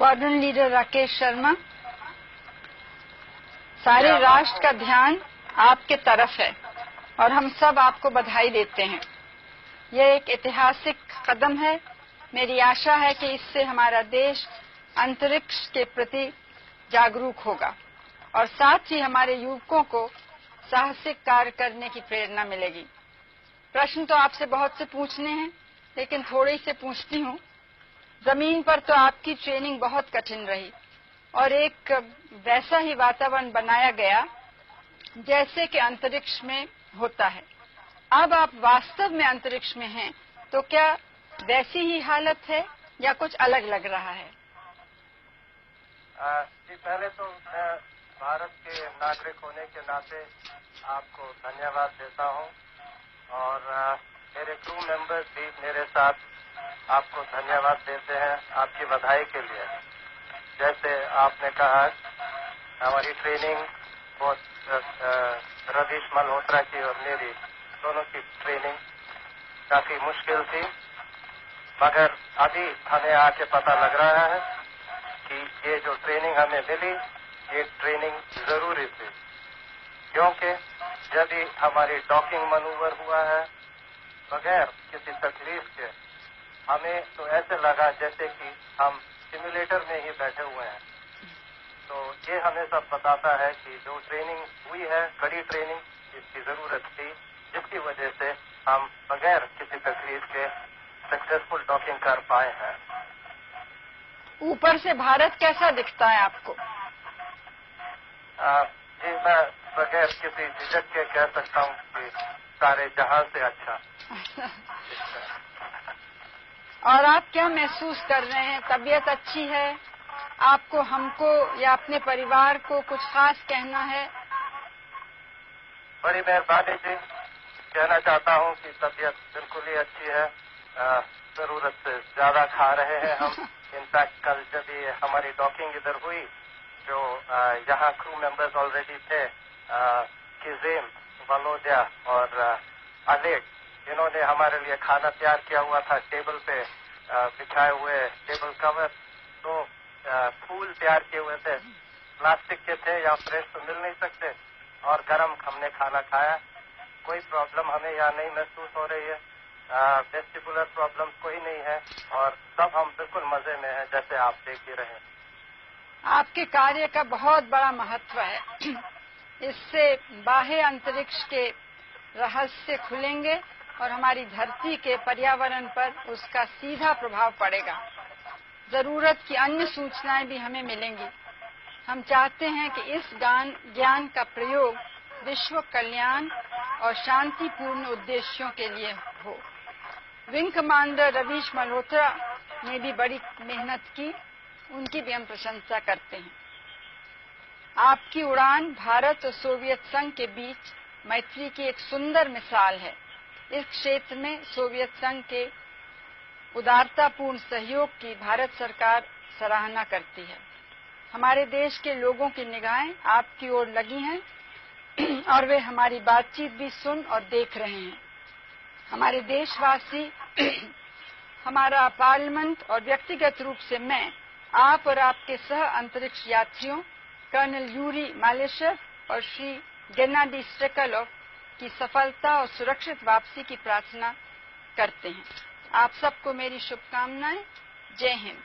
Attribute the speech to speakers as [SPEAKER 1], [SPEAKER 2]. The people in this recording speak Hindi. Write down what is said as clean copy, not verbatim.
[SPEAKER 1] स्क्वाड्रन लीडर राकेश शर्मा, सारे राष्ट्र का ध्यान आपके तरफ है और हम सब आपको बधाई देते हैं। यह एक ऐतिहासिक कदम है। मेरी आशा है कि इससे हमारा देश अंतरिक्ष के प्रति जागरूक होगा और साथ ही हमारे युवकों को साहसिक कार्य करने की प्रेरणा मिलेगी। प्रश्न तो आपसे बहुत से पूछने हैं, लेकिन थोड़े से पूछती हूँ। जमीन पर तो आपकी ट्रेनिंग बहुत कठिन रही और एक वैसा ही वातावरण बनाया गया जैसे कि अंतरिक्ष में होता है। अब आप वास्तव में अंतरिक्ष में हैं, तो क्या वैसी ही हालत है या कुछ अलग लग रहा है?
[SPEAKER 2] जी, पहले तो मैं भारत के नागरिक होने के नाते आपको धन्यवाद देता हूं और मेरे क्रू मेंबर्स भी मेरे साथ आपको धन्यवाद देते हैं आपकी बधाई के लिए। जैसे आपने कहा, हमारी ट्रेनिंग बहुत रवीश मल्होत्रा की और मेरी दोनों की ट्रेनिंग काफी मुश्किल थी, मगर अभी हमें आके पता लग रहा है कि ये जो ट्रेनिंग हमें मिली, ये ट्रेनिंग जरूरी थी, क्योंकि जब भी हमारी डॉकिंग मनूवर हुआ है बगैर किसी तकलीफ के, हमें तो ऐसे लगा जैसे कि हम सिमुलेटर में ही बैठे हुए हैं। तो ये हमें सब बताता है कि जो ट्रेनिंग हुई है, कड़ी ट्रेनिंग, इसकी जरूरत थी, जिसकी वजह से हम बगैर किसी तकलीफ के सक्सेसफुल डॉकिंग कर पाए हैं।
[SPEAKER 1] ऊपर से भारत कैसा दिखता है आपको?
[SPEAKER 2] जी, मैं बगैर किसी झिझक के कह सकता हूँ कि सारे जहां से अच्छा।
[SPEAKER 1] और आप क्या महसूस कर रहे हैं? तबीयत अच्छी है आपको, हमको या अपने परिवार को कुछ खास कहना है?
[SPEAKER 2] बड़ी मेहरबानी जी, कहना चाहता हूँ कि तबीयत बिल्कुल ही अच्छी है। जरूरत से ज्यादा खा रहे हैं हम। इनफैक्ट कल जब ये हमारी डॉकिंग इधर हुई, जो यहाँ क्रू मेंबर्स ऑलरेडी थे, किजेम, वलोदिया और अलेट, इन्होंने हमारे लिए खाना तैयार किया हुआ था, टेबल पे बिछाए हुए टेबल कवर। तो फूल तैयार किए हुए थे, प्लास्टिक के थे, या फ्रेश तो मिल नहीं सकते, और गरम हमने खाना खाया। कोई प्रॉब्लम हमें यहाँ नहीं महसूस हो रही है, वेस्टिबुलर प्रॉब्लम कोई नहीं है, और सब हम बिल्कुल मजे में हैं, जैसे आप देख ही रहे हैं।
[SPEAKER 1] आपके कार्य का बहुत बड़ा महत्व है। इससे बाह्य अंतरिक्ष के रहस्य खुलेंगे और हमारी धरती के पर्यावरण पर उसका सीधा प्रभाव पड़ेगा। जरूरत की अन्य सूचनाएं भी हमें मिलेंगी। हम चाहते हैं कि इस ज्ञान का प्रयोग विश्व कल्याण और शांतिपूर्ण उद्देश्यों के लिए हो। विंग कमांडर रवीश मल्होत्रा ने भी बड़ी मेहनत की, उनकी भी हम प्रशंसा करते हैं। आपकी उड़ान भारत और सोवियत संघ के बीच मैत्री की एक सुंदर मिसाल है। इस क्षेत्र में सोवियत संघ के उदारतापूर्ण सहयोग की भारत सरकार सराहना करती है। हमारे देश के लोगों की निगाहें आपकी ओर लगी हैं और वे हमारी बातचीत भी सुन और देख रहे हैं। हमारे देशवासी, हमारा पार्लियामेंट और व्यक्तिगत रूप से मैं आप और आपके सह अंतरिक्ष यात्रियों कर्नल यूरी मालेशेव और श्री गेनाडी स्ट्रेकलोव की सफलता और सुरक्षित वापसी की प्रार्थना करते हैं। आप सबको मेरी शुभकामनाएं। जय हिंद।